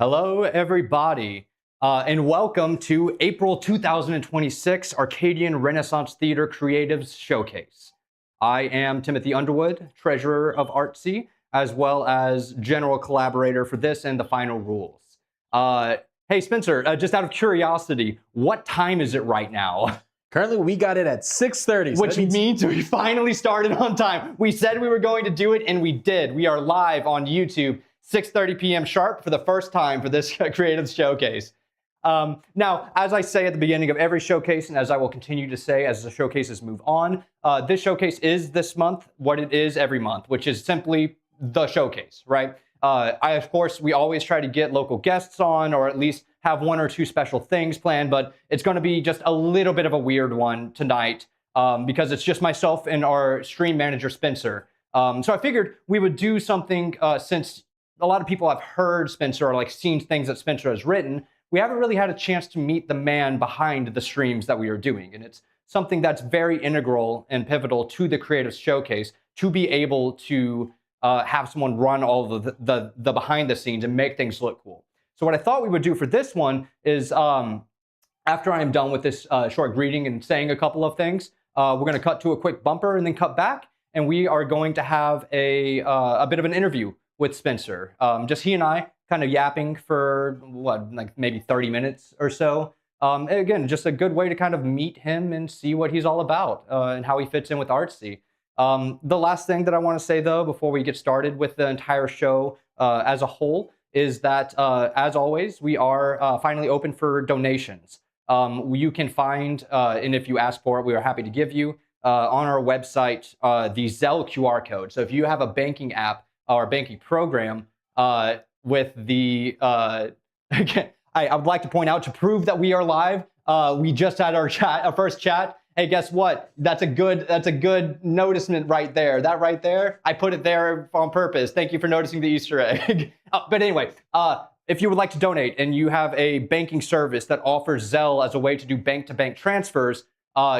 Hello, everybody, and welcome to April 2026 Arcadian Renaissance Theater Creatives Showcase. I am Timothy Underwood, Treasurer of Artsy, as well as General Collaborator for this and the Final Rules. Hey, Spencer, just out of curiosity, what time is it right now? Currently, we got it at 6:30. Which means we finally started on time. We said we were going to do it, and we did. We are live on YouTube, 6:30 p.m. sharp for the first time for this creative showcase. Now, as I say at the beginning of every showcase, and as I will continue to say as the showcases move on, this showcase is this month what it is every month, which is simply the showcase, right? Of course, we always try to get local guests on, or at least have one or two special things planned, but it's going to be just a little bit of a weird one tonight because it's just myself and our stream manager, Spencer. So I figured we would do something since a lot of people have heard Spencer or like seen things that Spencer has written. We haven't really had a chance to meet the man behind the streams that we are doing. And it's something that's very integral and pivotal to the Creative Showcase to be able to have someone run all of the behind the scenes and make things look cool. So what I thought we would do for this one is after I am done with this short greeting and saying a couple of things, we're going to cut to a quick bumper and then cut back. And we are going to have a bit of an interview with Spencer. Just he and I kind of yapping for what, like maybe 30 minutes or so. Again, just a good way to kind of meet him and see what he's all about and how he fits in with Artsy. The last thing that I want to say, though, before we get started with the entire show as a whole, is that, as always, we are finally open for donations. You can find, and if you ask for it, we are happy to give you, on our website, the Zelle QR code. So if you have a banking app or banking program with the, again, I would like to point out to prove that we are live, we just had our first chat. Hey, guess what? That's a good noticement right there. That right there, I put it there on purpose. Thank you for noticing the Easter egg. But anyway, if you would like to donate and you have a banking service that offers Zelle as a way to do bank-to-bank transfers,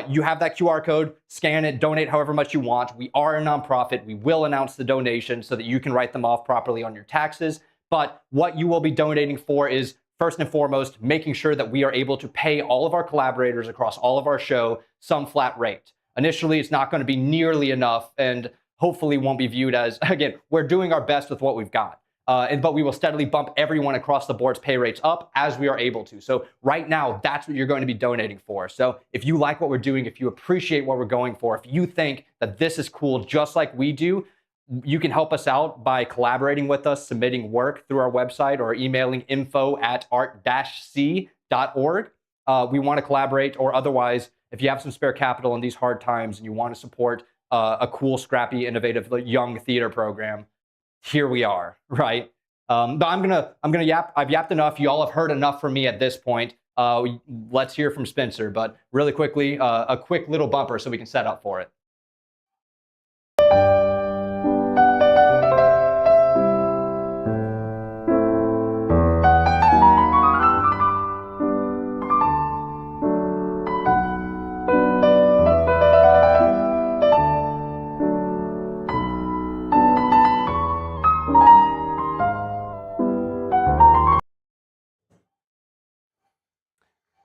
you have that QR code, scan it, donate however much you want. We are a nonprofit. We will announce the donation so that you can write them off properly on your taxes. But what you will be donating for is, first and foremost, making sure that we are able to pay all of our collaborators across all of our show some flat rate. Initially, it's not going to be nearly enough and hopefully won't be viewed as, again, we're doing our best with what we've got. But we will steadily bump everyone across the board's pay rates up as we are able to. So right now, that's what you're going to be donating for. So if you like what we're doing, if you appreciate what we're going for, if you think that this is cool just like we do, you can help us out by collaborating with us, submitting work through our website or emailing info@art-c.org. We want to collaborate, or otherwise, if you have some spare capital in these hard times and you want to support a cool, scrappy, innovative young theater program, here we are, right? But I'm gonna yap. I've yapped enough. You all have heard enough from me at this point. Let's hear from Spencer. But really quickly, a quick little bumper so we can set up for it.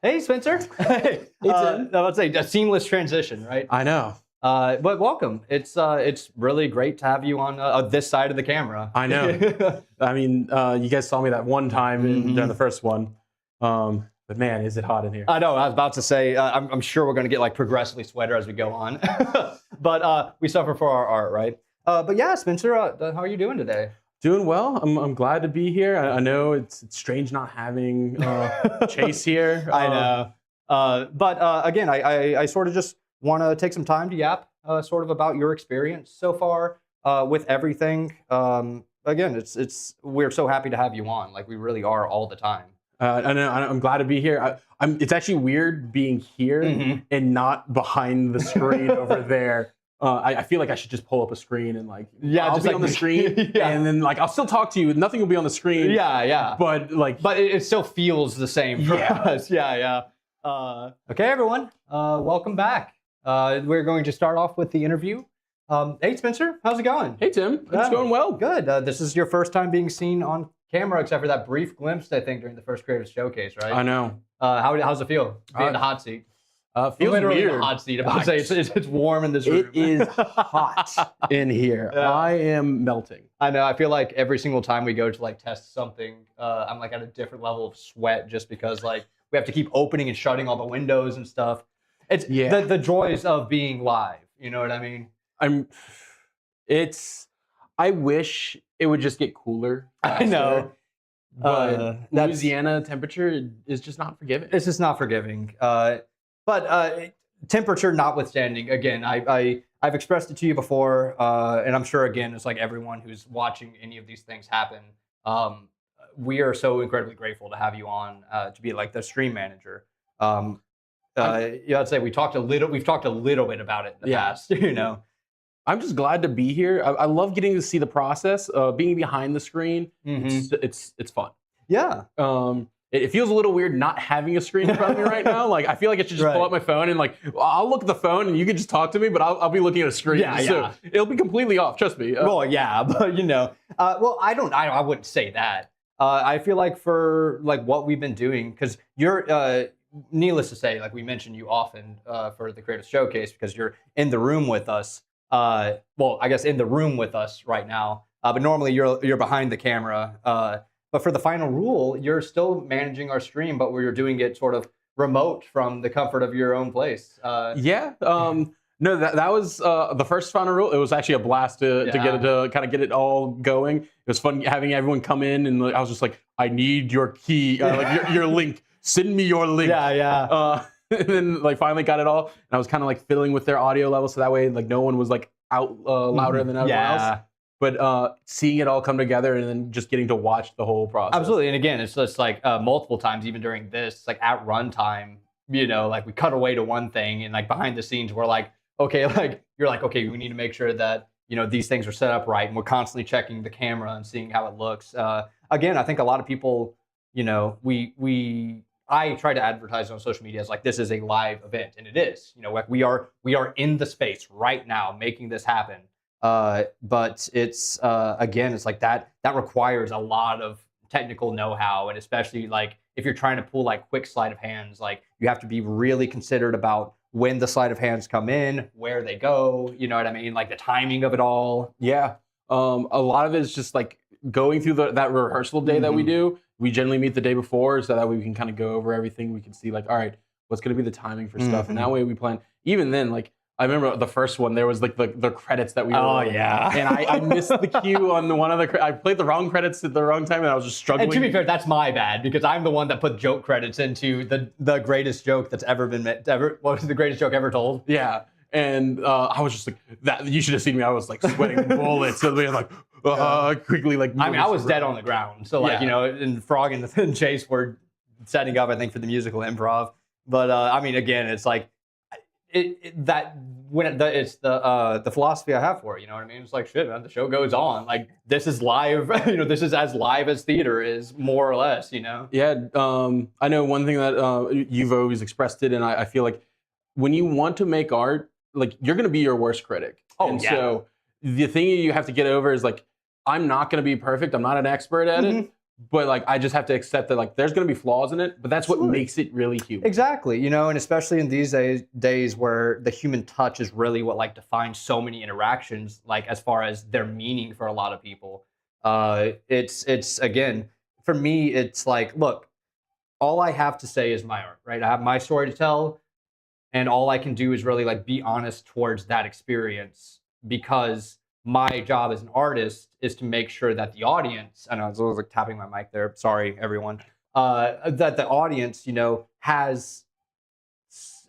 Hey, Spencer. Hey, let's say a seamless transition, right? I know. But welcome. It's really great to have you on this side of the camera. I know. I mean, you guys saw me that one time during the first one. But man, is it hot in here. I know. I was about to say, I'm sure we're going to get like progressively sweater as we go on. But we suffer for our art, right? But yeah, Spencer, how are you doing today? Doing well. I'm glad to be here. I know it's strange not having Chase here. I know. But again, I sort of just want to take some time to yap sort of about your experience so far with everything. Again, we're so happy to have you on. Like we really are all the time. I know. I'm glad to be here. It's actually weird being here and not behind the screen over there. I feel like I should just pull up a screen and like, I'll just be on the screen and then like I'll still talk to you. Nothing will be on the screen. Yeah. But like, it still feels the same for us. Yeah. Okay, everyone, welcome back. We're going to start off with the interview. Hey, Spencer, how's it going? Hey, Tim, it's going well. Good. This is your first time being seen on camera except for that brief glimpse, I think, during the first Creative Showcase, right? I know. How's it feel being in the hot seat? Feels literally weird. In the hot seat. I'm say it's warm in this room. It is hot in here. Yeah. I am melting. I know. I feel like every single time we go to like test something, I'm like at a different level of sweat just because like we have to keep opening and shutting all the windows and stuff. It's the joys of being live. You know what I mean? I wish it would just get cooler faster, I know. But Louisiana temperature is just not forgiving. It's just not forgiving. But temperature notwithstanding, again, I've expressed it to you before, and I'm sure, again, it's like everyone who's watching any of these things happen, we are so incredibly grateful to have you on to be like the stream manager. I'd say we've talked a little bit about it in the past, you know. I'm just glad to be here. I love getting to see the process, being behind the screen. It's fun. Yeah. It feels a little weird not having a screen in front of me right now. Like I feel like I should just pull up my phone and like I'll look at the phone and you can just talk to me, but I'll be looking at a screen. So it'll be completely off. Trust me. Well, yeah, but you know, I wouldn't say that. I feel like for like what we've been doing, because you're needless to say, like we mention you often for the Creative Showcase because you're in the room with us. Well, I guess in the room with us right now, but normally you're behind the camera. But for the final rule, you're still managing our stream, but you're doing it sort of remote from the comfort of your own place. No, that was the first final rule. It was actually a blast to get it all going. It was fun having everyone come in, and I was just like, I need your key, like your link. Send me your link. And then like finally got it all, and I was kind of like fiddling with their audio level, so that way like no one was like out louder than everyone else. But seeing it all come together and then just getting to watch the whole process. Absolutely, and again, it's just like multiple times, even during this, like at runtime, you know, like we cut away to one thing, and like behind the scenes, we're like, okay, like you're like, okay, we need to make sure that you know these things are set up right, and we're constantly checking the camera and seeing how it looks. Again, I think a lot of people, you know, I try to advertise on social media as like this is a live event, and it is. You know, like we are in the space right now making this happen. But it's again, it's like that requires a lot of technical know-how, and especially like if you're trying to pull like quick sleight of hands, like you have to be really considerate about when the sleight of hands come in, where they go. You know what I mean? Like the timing of it all. Yeah. A lot of it is just like going through that rehearsal day that we do. We generally meet the day before so that way we can kind of go over everything. We can see like, all right, what's going to be the timing for stuff. And that way we plan. Even then, like, I remember the first one, there was like the credits that we were on. And I missed the cue on one of the I played the wrong credits at the wrong time, and I was just struggling. And to be fair, that's my bad, because I'm the one that put joke credits into the greatest joke that's ever been what was the greatest joke ever told? Yeah. And I was just like, that. You should have seen me. I was like sweating bullets. So we like quickly like. I mean, I was dead on the ground. So like you know, and Frog and Chase were setting up, I think, for the musical improv. But I mean, again, it's like it's the philosophy I have for it. You know what I mean? It's like shit, man. The show goes on. Like this is live. You know, this is as live as theater is, more or less. You know. Yeah. I know one thing that you've always expressed it, and I feel like when you want to make art, like you're going to be your worst critic. So the thing you have to get over is like, I'm not going to be perfect. I'm not an expert at it, but like, I just have to accept that like, there's going to be flaws in it, but that's what makes it really human. Exactly. You know, and especially in these days where the human touch is really what like defines so many interactions, like as far as their meaning for a lot of people. It's again, for me, it's like, look, all I have to say is my art, right? I have my story to tell. And all I can do is really like be honest towards that experience, because my job as an artist is to make sure that the audience, I know I was like tapping my mic there, sorry everyone, that the audience, you know, has,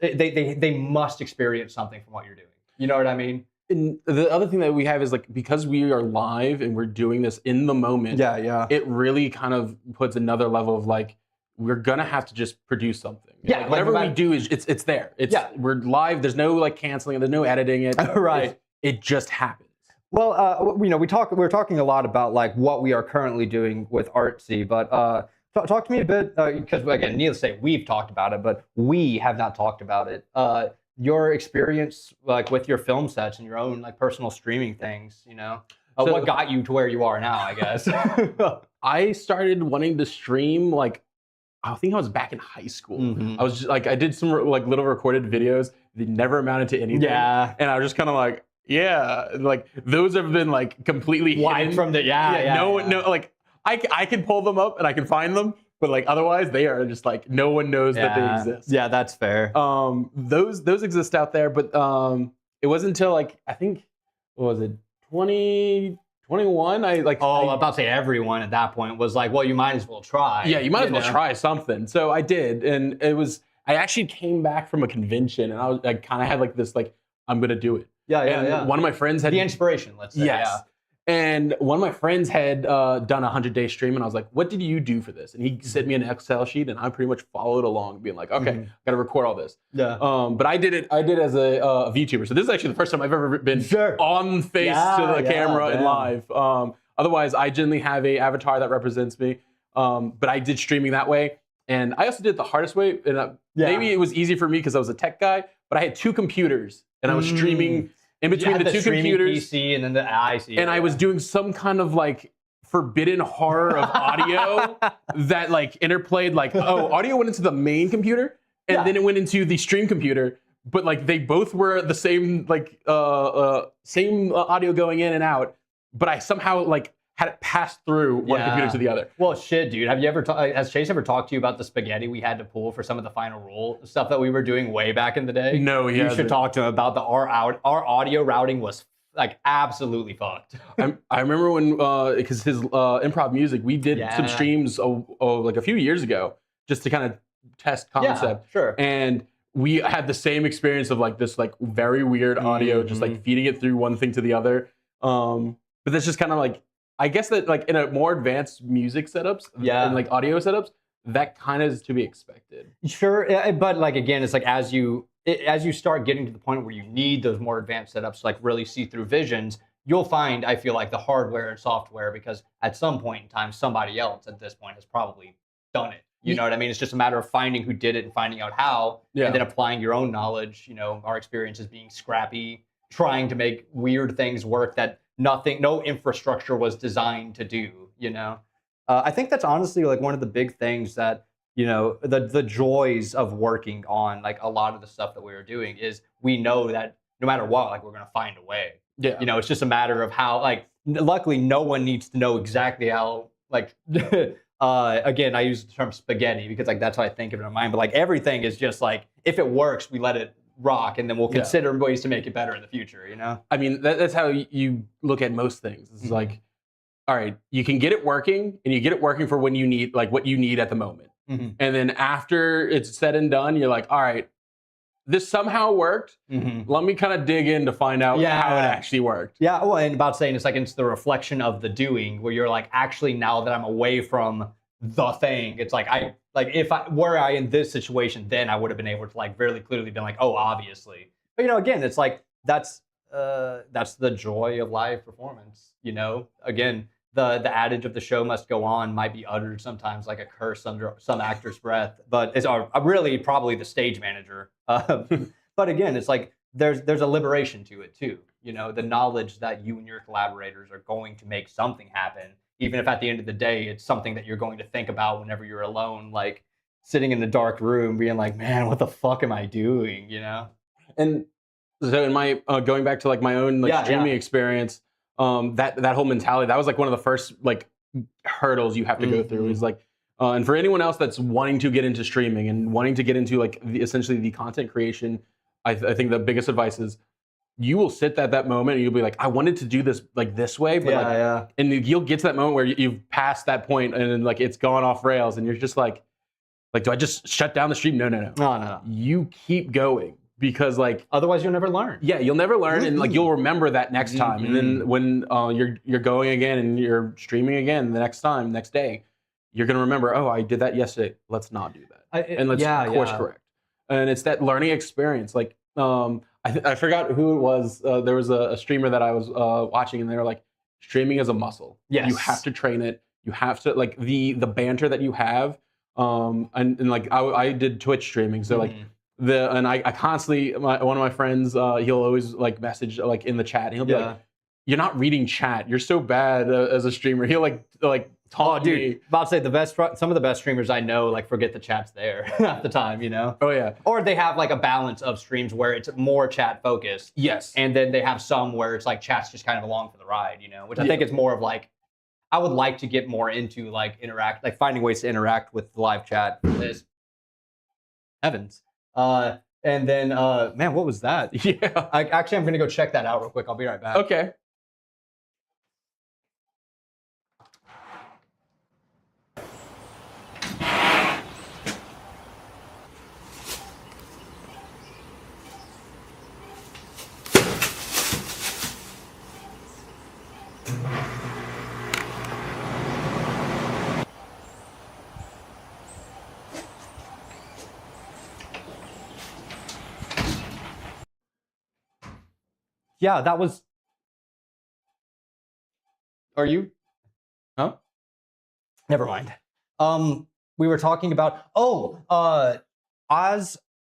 they must experience something from what you're doing. You know what I mean? And the other thing that we have is like, because we are live and we're doing this in the moment, it really kind of puts another level of like, we're gonna have to just produce something. Yeah, like whatever we do is it's there. We're live. There's no like canceling. There's no editing it. Right. It just happens. Well, you know, we're talking a lot about like what we are currently doing with Artsy, but talk to me a bit, because again, needless to say, we've talked about it, but we have not talked about it. Your experience like with your film sets and your own like personal streaming things, you know. What got you to where you are now, I guess? I started wanting to stream like I think I was back in high school. I was just, like I did some like little recorded videos that never amounted to anything. Yeah. And I was just kind of like, yeah, like those have been like completely wiped from the no like I can pull them up and I can find them, but like otherwise they are just like no one knows that they exist. Yeah, that's fair. Those exist out there, but it wasn't until like I think what was it 2021? I'm about to say everyone at that point was like, well, you might as well try. Yeah, you might as well try something. So I did, and I actually came back from a convention, and I kind of had like this like I'm gonna do it. Yeah. One of my friends had the inspiration. Let's say. Yes. Yeah. And one of my friends had done a 100-day stream, and I was like, "What did you do for this?" And he sent me an Excel sheet, and I pretty much followed along, being like, "Okay, got to record all this." Yeah. But I did it as a VTuber, so this is actually the first time I've ever been on face to the camera and live. Otherwise, I generally have a avatar that represents me. But I did streaming that way, and I also did it the hardest way. And maybe it was easy for me because I was a tech guy, but I had 2 computers, and I was streaming. In between the 2 computers, PC and then the IC, and I was doing some kind of like forbidden horror of audio that like interplayed. Like, audio went into the main computer, and then it went into the stream computer. But like they both were the same like same audio going in and out. But I somehow like had it pass through one computer to the other. Well, shit, dude. Have you ever has Chase ever talked to you about the spaghetti we had to pull for some of the final rule stuff that we were doing way back in the day? No, you should talk to him about our audio routing was like absolutely fucked. I remember when because his improv music, we did some streams like a few years ago just to kind of test concept. Yeah, sure. And we had the same experience of like this like very weird audio, just like feeding it through one thing to the other. But that's just kind of like. I guess that like in a more advanced music setups and like audio setups, that kind of is to be expected. Sure, but like again, it's like as you start getting to the point where you need those more advanced setups to like really see through visions, you'll find, I feel like, the hardware and software, because at some point in time, somebody else at this point has probably done it. You know what I mean? It's just a matter of finding who did it and finding out how, and then applying your own knowledge. You know, our experience is being scrappy, trying to make weird things work that no infrastructure was designed to do, you know? I think that's honestly like one of the big things that, you know, the joys of working on like a lot of the stuff that we were doing is we know that no matter what, like we're going to find a way. Yeah. You know, it's just a matter of how, like, luckily no one needs to know exactly how, like, again, I use the term spaghetti because like that's how I think of it in my mind, but like everything is just like, if it works, we let it rock, and then we'll consider ways to make it better in the future, you know? I mean, that's how you look at most things. It's like, all right, you can get it working, and you get it working for when you need, like what you need at the moment. And then after it's said and done, you're like, all right, this somehow worked. Let me kind of dig in to find out how it actually worked. Yeah, well, and about saying it's like it's the reflection of the doing, where you're like, actually, now that I'm away from the thing, it's like if I were in this situation, then I would have been able to like very clearly been like, oh, obviously. But you know, again, it's like that's the joy of live performance. You know, again, the adage of the show must go on might be uttered sometimes like a curse under some actor's breath, but it's really probably the stage manager. But again, it's like there's a liberation to it too. You know, the knowledge that you and your collaborators are going to make something happen. Even if at the end of the day, it's something that you're going to think about whenever you're alone, like sitting in the dark room being like, man, what the fuck am I doing? You know? And so in my, going back to like my own like streaming experience, that whole mentality, that was like one of the first like hurdles you have to go through is like, and for anyone else that's wanting to get into streaming and wanting to get into like essentially the content creation, I think the biggest advice is, you will sit at that moment and you'll be like, I wanted to do this like this way, but and you'll get to that moment where you've passed that point and then like it's gone off rails and you're just like, do I just shut down the stream? No. You keep going because like otherwise you'll never learn. Yeah, you'll never learn and like you'll remember that next time. And then when you're going again and you're streaming again the next day, you're gonna remember, oh, I did that yesterday. Let's not do that. And let's course correct. And it's that learning experience. Like I forgot who it was. There was a streamer that I was watching, and they were like, streaming is a muscle. Yes. You have to train it. You have to, like, the banter that you have. And like, I did Twitch streaming. So, like, I constantly, one of my friends, he'll always, like, message, like, in the chat. And he'll be like, you're not reading chat. You're so bad as a streamer. He'll, like Oh, dude, about to say some of the best streamers I know, like, forget the chat's there half the time, you know? Oh, yeah. Or they have, like, a balance of streams where it's more chat focused. Yes. And then they have some where it's, like, chat's just kind of along for the ride, you know? Which I think is more of, like, I would like to get more into, like, finding ways to interact with the live chat for this. Heavens. And then, man, what was that? Yeah. Actually, I'm going to go check that out real quick. I'll be right back. Okay. Yeah, that was... Are you? Huh? Never mind. We were talking about... Oz...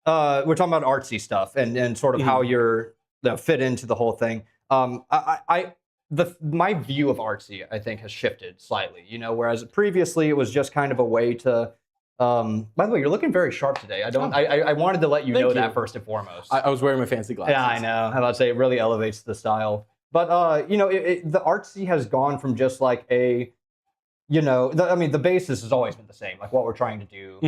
we're talking about artsy stuff and sort of how you're fit into the whole thing. My view of artsy, I think, has shifted slightly. You know, whereas previously it was just kind of a way to... by the way, you're looking very sharp today. I wanted to let you know that first and foremost. I was wearing my fancy glasses. Yeah, I know. I was about to say, it really elevates the style. But, you know, the artsy has gone from just like a, you know, the basis has always been the same, like what we're trying to do.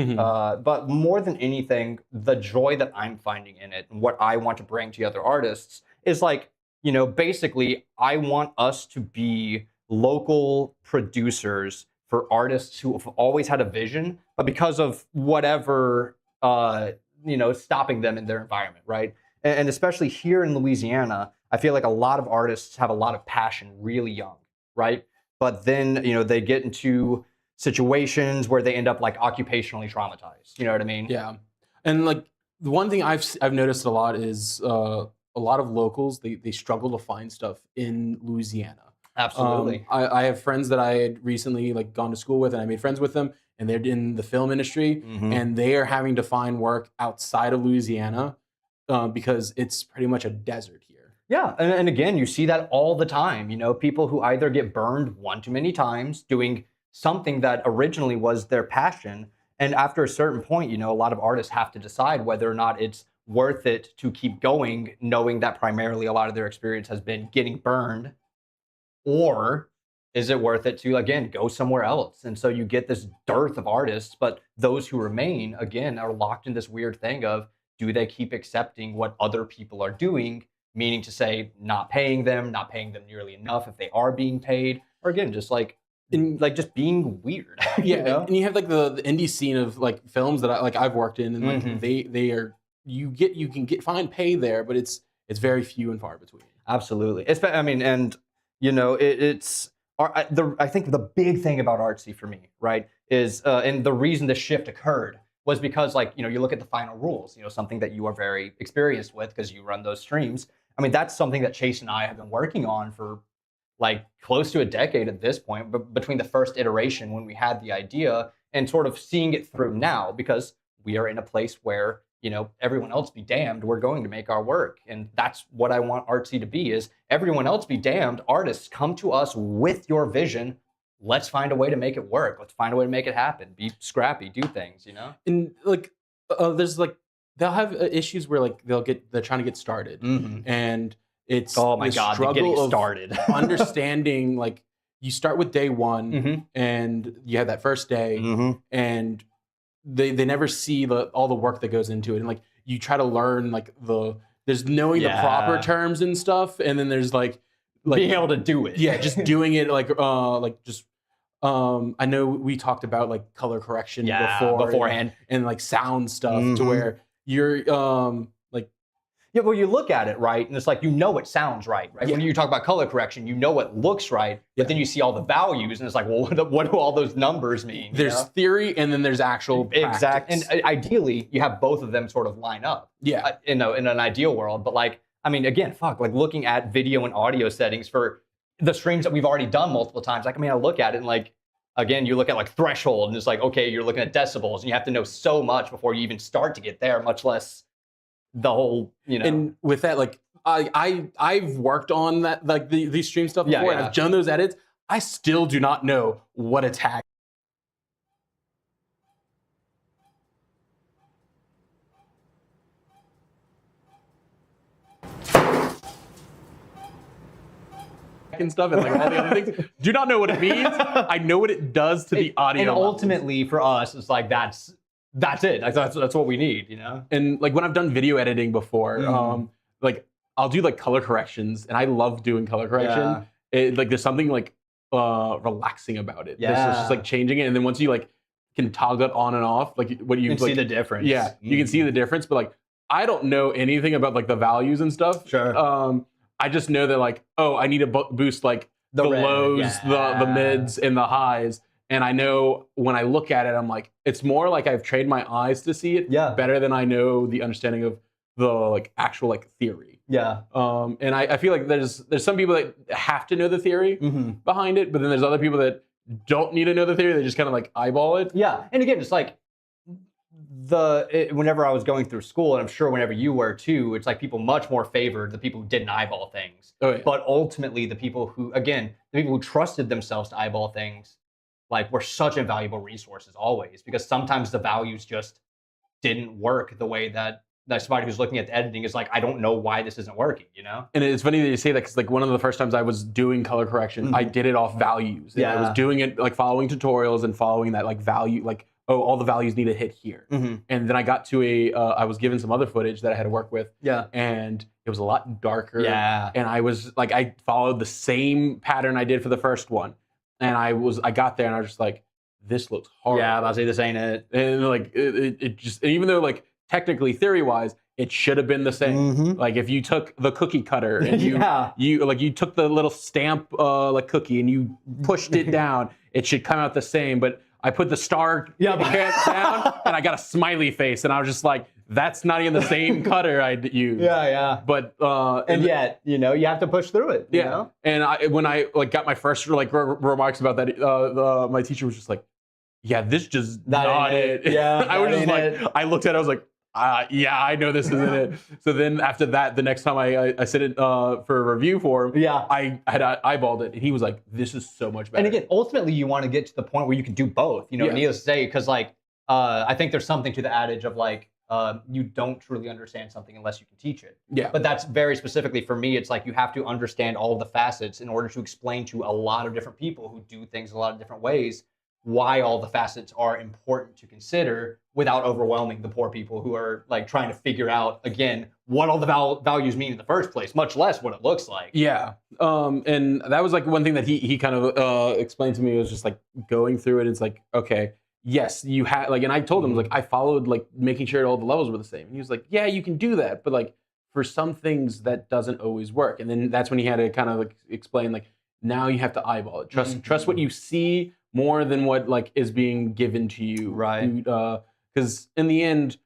But more than anything, the joy that I'm finding in it and what I want to bring to other artists is like, you know, basically, I want us to be local producers for artists who have always had a vision, but because of whatever, you know, stopping them in their environment, right? And especially here in Louisiana, I feel like a lot of artists have a lot of passion really young, right? But then, you know, they get into situations where they end up like occupationally traumatized. You know what I mean? Yeah. And like the one thing I've noticed a lot is a lot of locals, they struggle to find stuff in Louisiana. Absolutely. I have friends that I had recently like gone to school with, and I made friends with them, and they're in the film industry, and they are having to find work outside of Louisiana because it's pretty much a desert here. Yeah, and again, you see that all the time. You know, people who either get burned one too many times doing something that originally was their passion, and after a certain point, you know, a lot of artists have to decide whether or not it's worth it to keep going, knowing that primarily a lot of their experience has been getting burned. Or is it worth it to, again, go somewhere else? And so you get this dearth of artists, but those who remain, again, are locked in this weird thing of, do they keep accepting what other people are doing? Meaning to say, not paying them nearly enough if they are being paid, or again, just like just being weird. Yeah, you know? And you have like the indie scene of like films that I've worked in, and like they are you can find pay there, but it's very few and far between. Absolutely. I mean, and you know, I think the big thing about artsy for me, right, is and the reason the shift occurred was because, like, you know, you look at the final rules, you know, something that you are very experienced with because you run those streams. I mean, that's something that Chase and I have been working on for like close to a decade at this point, but between the first iteration when we had the idea and sort of seeing it through now, because we are in a place where, you know, everyone else be damned, we're going to make our work. And that's what I want artsy to be, is everyone else be damned. Artists, come to us with your vision. Let's find a way to make it work. Let's find a way to make it happen. Be scrappy, do things, you know? And like, there's like, they'll have issues where like they're trying to get started. And it's oh my God, they're getting started. Understanding, like, you start with day one and you have that first day and they never see all the work that goes into it. And like, you try to learn like there's knowing the proper terms and stuff. And then there's like being able to do it. Yeah. Just doing it like just, I know we talked about like color correction beforehand and like sound stuff to where you're like, yeah, well, you look at it, right? And it's like, you know, it sounds right? Yeah. When you talk about color correction, you know it looks right, but then you see all the values and it's like, well, what do all those numbers mean? There's theory and then there's actual practice. Exactly. And ideally, you have both of them sort of line up. Yeah. In an ideal world. But like, I mean, again, like looking at video and audio settings for the streams that we've already done multiple times, like, I mean, I look at it and like, again, you look at like threshold and it's like, okay, you're looking at decibels and you have to know so much before you even start to get there, much less the whole, you know. And with that, like, I've worked on that, like these stream stuff before, and I've done those edits. I still do not know what attack and stuff and like all the other things. Do not know what it means. I know what it does to the audio. And ultimately for us, it's like that's it. Like, that's what we need, you know? And like when I've done video editing before, like I'll do like color corrections, and I love doing color correction. Yeah. Like there's something like relaxing about it. Yeah. It's just like changing it, and then once you like can toggle it on and off, like what you can like, see the difference. Yeah, you can see the difference. But like I don't know anything about like the values and stuff. Sure. I just know that like, oh, I need to boost like the lows, the mids, and the highs. And I know when I look at it, I'm like, it's more like I've trained my eyes to see it better than I know the understanding of the like actual like theory. Yeah. And I feel like there's some people that have to know the theory behind it, but then there's other people that don't need to know the theory. They just kind of like eyeball it. Yeah. And again, it's like whenever I was going through school, and I'm sure whenever you were too, it's like people much more favored the people who didn't eyeball things. Oh, yeah. But ultimately the people who trusted themselves to eyeball things, like, were such invaluable resources always, because sometimes the values just didn't work the way that somebody who's looking at the editing is like, I don't know why this isn't working, you know? And it's funny that you say that, because like one of the first times I was doing color correction, I did it off values. And I was doing it like following tutorials and following that like value, like, oh, all the values need to hit here. And then I got to I was given some other footage that I had to work with. Yeah. And it was a lot darker. Yeah. And I was like, I followed the same pattern I did for the first one. And I got there and I was just like, this looks horrible. Yeah, I'll say this ain't it. And like, it just, even though like technically theory-wise, it should have been the same. Like if you took the cookie cutter and you took the little stamp like cookie and you pushed it down, it should come out the same. But I put the star down and I got a smiley face, and I was just like, that's not even the same cutter I used. Yeah. But and yet, you know, you have to push through it. You know? And when I like got my first like remarks about that, my teacher was just like, yeah, this just not it. Yeah. I was just like, I looked at it, I was like, yeah, I know this isn't it. So then after that, the next time I sit in for a review for him, I had eyeballed it, and he was like, this is so much better. And again, ultimately, you want to get to the point where you can do both, you know, needless to say, because like, I think there's something to the adage of like, you don't truly understand something unless you can teach it. Yeah. But that's very specifically for me, it's like you have to understand all of the facets in order to explain to a lot of different people who do things a lot of different ways why all the facets are important to consider without overwhelming the poor people who are like trying to figure out, again, what all the values mean in the first place, much less what it looks like. Yeah. And that was like one thing that he kind of explained to me, was just like going through it. It's like, okay, yes, you had like, and I told him like, I followed like making sure all the levels were the same. And he was like, yeah, you can do that. But like for some things that doesn't always work. And then that's when he had to kind of like explain like, now you have to eyeball it. Trust what you see more than what like is being given to you. Right. Because in the end,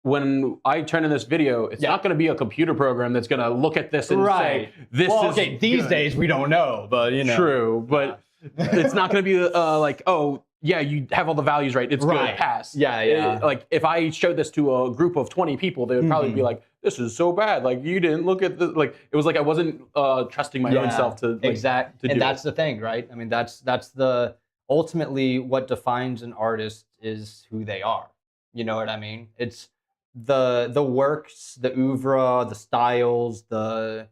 when I turn in this video, it's not going to be a computer program that's going to look at this and say, this is okay, these days we don't know, but you know. True, but it's not going to be like, oh, yeah, you have all the values right. It's good, pass. Yeah. Like if I showed this to a group of 20 people, they would probably be like, this is so bad. Like you didn't look at the, like, it was like I wasn't trusting my own self to like, exactly. And that's the thing, right? I mean, that's the ultimately what defines an artist is who they are. You know what I mean? It's the works, the oeuvre, the styles, the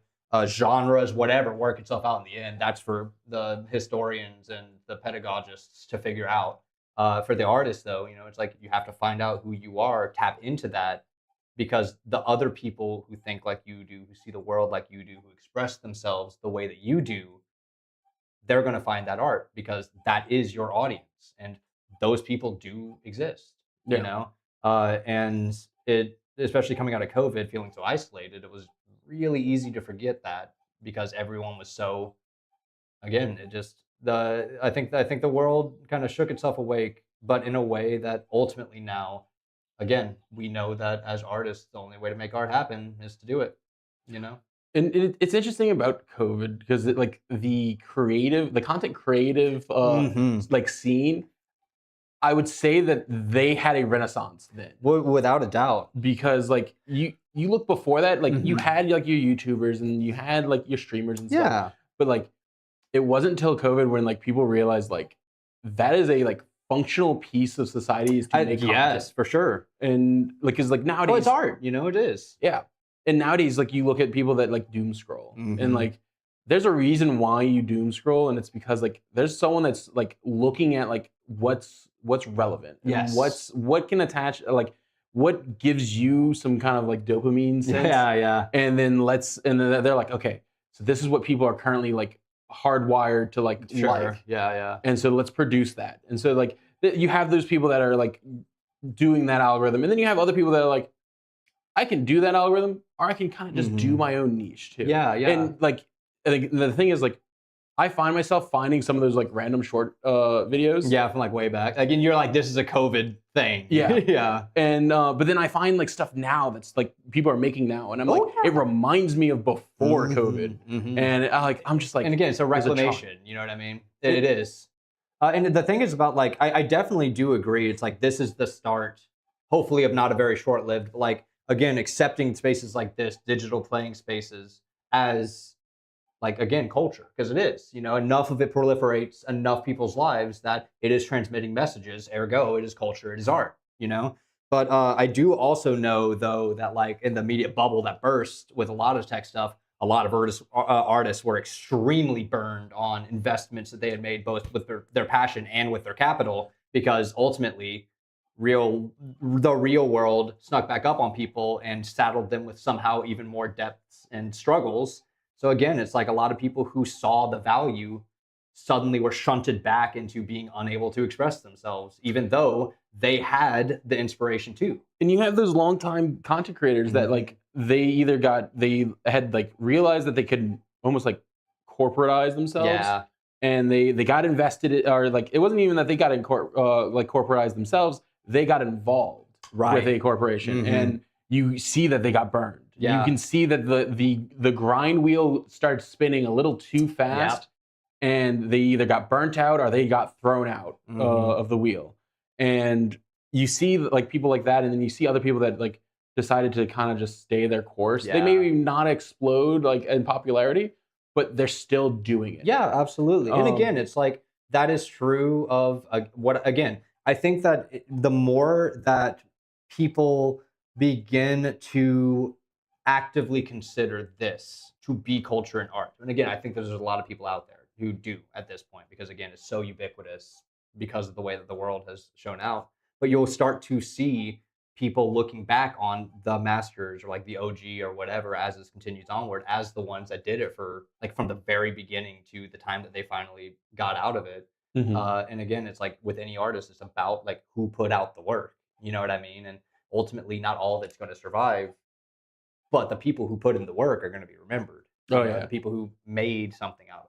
genres, whatever, work itself out in the end. That's for the historians and the pedagogists to figure out. For the artist, though, you know, it's like you have to find out who you are, tap into that, because the other people who think like you do, who see the world like you do, who express themselves the way that you do, they're going to find that art because that is your audience, and those people do exist. You know, and it, especially coming out of COVID, feeling so isolated, it was really easy to forget that because everyone was so, again, it just, I think the world kind of shook itself awake, but in a way that ultimately now, again, we know that as artists, the only way to make art happen is to do it, you know? And it's interesting about COVID because like the content creative like scene, I would say that they had a renaissance then. Without a doubt. Because like you look before that, like you had like your YouTubers and you had like your streamers and stuff. Yeah. But like it wasn't until COVID when like people realized like that is a like functional piece of society is to make content. Yes, for sure. And like, cause like nowadays, well, it's art, you know, it is. Yeah. And nowadays, like you look at people that like doom scroll and like, there's a reason why you doom scroll. And it's because like, there's someone that's like looking at like, what's relevant. And what can attach, like what gives you some kind of like dopamine sense. Yeah. And then they're like, okay, so this is what people are currently like hardwired to like like. Yeah. And so let's produce that. And so like you have those people that are like doing that algorithm. And then you have other people that are like, I can do that algorithm or I can kind of just do my own niche too. Yeah. And like, I think the thing is like, I find myself finding some of those like random short videos. Yeah, from like way back. Again, you're like, this is a COVID thing. Yeah. Yeah. And but then I find like stuff now that's like people are making now, and I'm like, it reminds me of before COVID. And I'm just like, and again, it's a reclamation. You know what I mean? It is. And the thing is about like, I definitely do agree. It's like this is the start, hopefully, of not a very short-lived. Like again, accepting spaces like this, digital playing spaces, as like, again, culture, because it is, you know, enough of it proliferates enough people's lives that it is transmitting messages, ergo, it is culture, it is art, you know? But I do also know, though, that like in the media bubble that burst with a lot of tech stuff, a lot of artists were extremely burned on investments that they had made, both with their passion and with their capital, because ultimately the real world snuck back up on people and saddled them with somehow even more depths and struggles. So again, it's like a lot of people who saw the value suddenly were shunted back into being unable to express themselves, even though they had the inspiration too. And you have those longtime content creators that like they had like realized that they could almost like corporatize themselves. Yeah. And they got invested, or like it wasn't even that they got like corporatized themselves. They got involved with a corporation, and you see that they got burned. Yeah. You can see that the grind wheel starts spinning a little too fast, and they either got burnt out or they got thrown out of the wheel. And you see like people like that, and then you see other people that like decided to kind of just stay their course. They maybe not explode like in popularity, but they're still doing it. Yeah, absolutely. And again, it's like that is true of I think that the more that people begin to actively consider this to be culture and art. And again, I think there's a lot of people out there who do at this point, because again, it's so ubiquitous because of the way that the world has shown out. But you'll start to see people looking back on the masters or like the OG or whatever as this continues onward as the ones that did it for like from the very beginning to the time that they finally got out of it. And again, it's like with any artist, it's about like who put out the work. You know what I mean? And ultimately, not all of it's going to survive, but the people who put in the work are going to be remembered. Oh, yeah. The people who made something out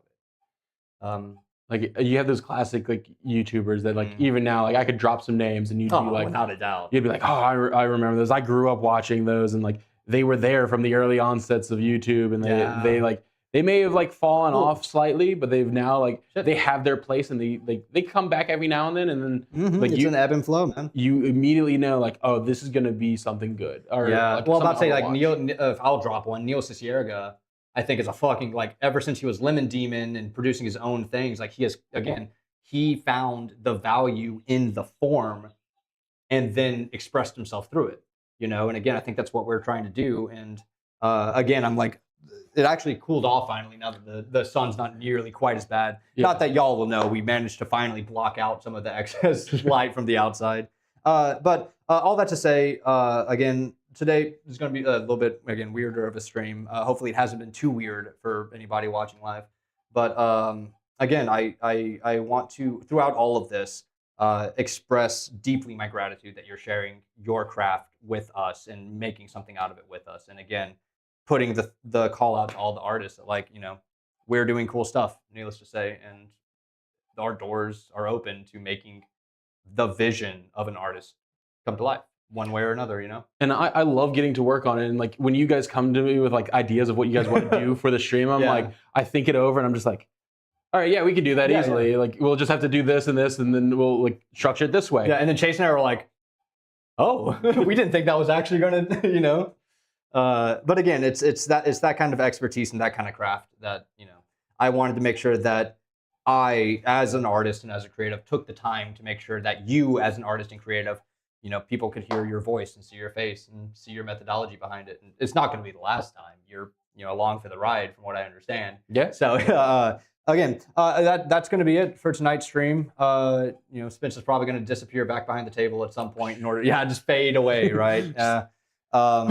of it. Like you have those classic like YouTubers that like even now like I could drop some names and you'd be like, without a doubt, you'd be like, oh, I remember those. I grew up watching those, and like they were there from the early onsets of YouTube, and they may have like fallen off slightly, but they've now like they have their place, and they come back every now and then like it's an ebb and flow, man. You immediately know like, oh, this is gonna be something good. Or, like, well, I'm about to say like if I'll drop one, Neil Cicierega, I think is a fucking like ever since he was Lemon Demon and producing his own things, like he found the value in the form and then expressed himself through it, you know. And again, I think that's what we're trying to do. And again, I'm like, it actually cooled off finally now that the sun's not nearly quite as bad. Not that y'all will know, we managed to finally block out some of the excess light from the outside. But all that to say, again, today is going to be a little bit, again, weirder of a stream. Hopefully it hasn't been too weird for anybody watching live. But again, I want to, throughout all of this, express deeply my gratitude that you're sharing your craft with us and making something out of it with us. And again, putting the call out to all the artists that, like, you know, we're doing cool stuff, needless to say, and our doors are open to making the vision of an artist come to life one way or another, you know? And I love getting to work on it. And like when you guys come to me with like ideas of what you guys want to do for the stream, I'm like, I think it over and I'm just like, all right, yeah, we could do that easily. Yeah. Like we'll just have to do this and this, and then we'll like structure it this way. Yeah, and then Chase and I were like, oh, we didn't think that was actually gonna, you know? But again, it's that kind of expertise and that kind of craft that, you know, I wanted to make sure that I, as an artist and as a creative, took the time to make sure that you, as an artist and creative, you know, people could hear your voice and see your face and see your methodology behind it. And it's not going to be the last time. You're, you know, along for the ride, from what I understand. Yeah. So again, that's going to be it for tonight's stream. You know, Spencer's probably going to disappear back behind the table at some point in order, just fade away, right? Oh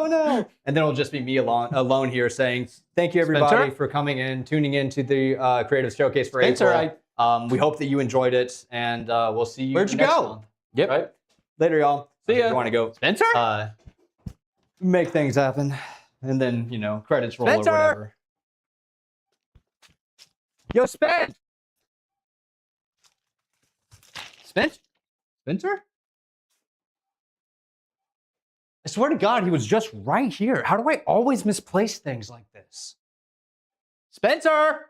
no! And then it'll just be me alone here saying thank you everybody Spencer? for coming in, tuning in to the Creative Showcase for Spencer, April. We hope that you enjoyed it, and we'll see you. Where'd you next go? month. Yep. Right. Later, y'all. See ya. If you want to go, Spencer? Make things happen, and then, you know, credits roll Spencer? or whatever. Yo, Spencer. Spencer? I swear to God, he was just right here. How do I always misplace things like this? Spencer!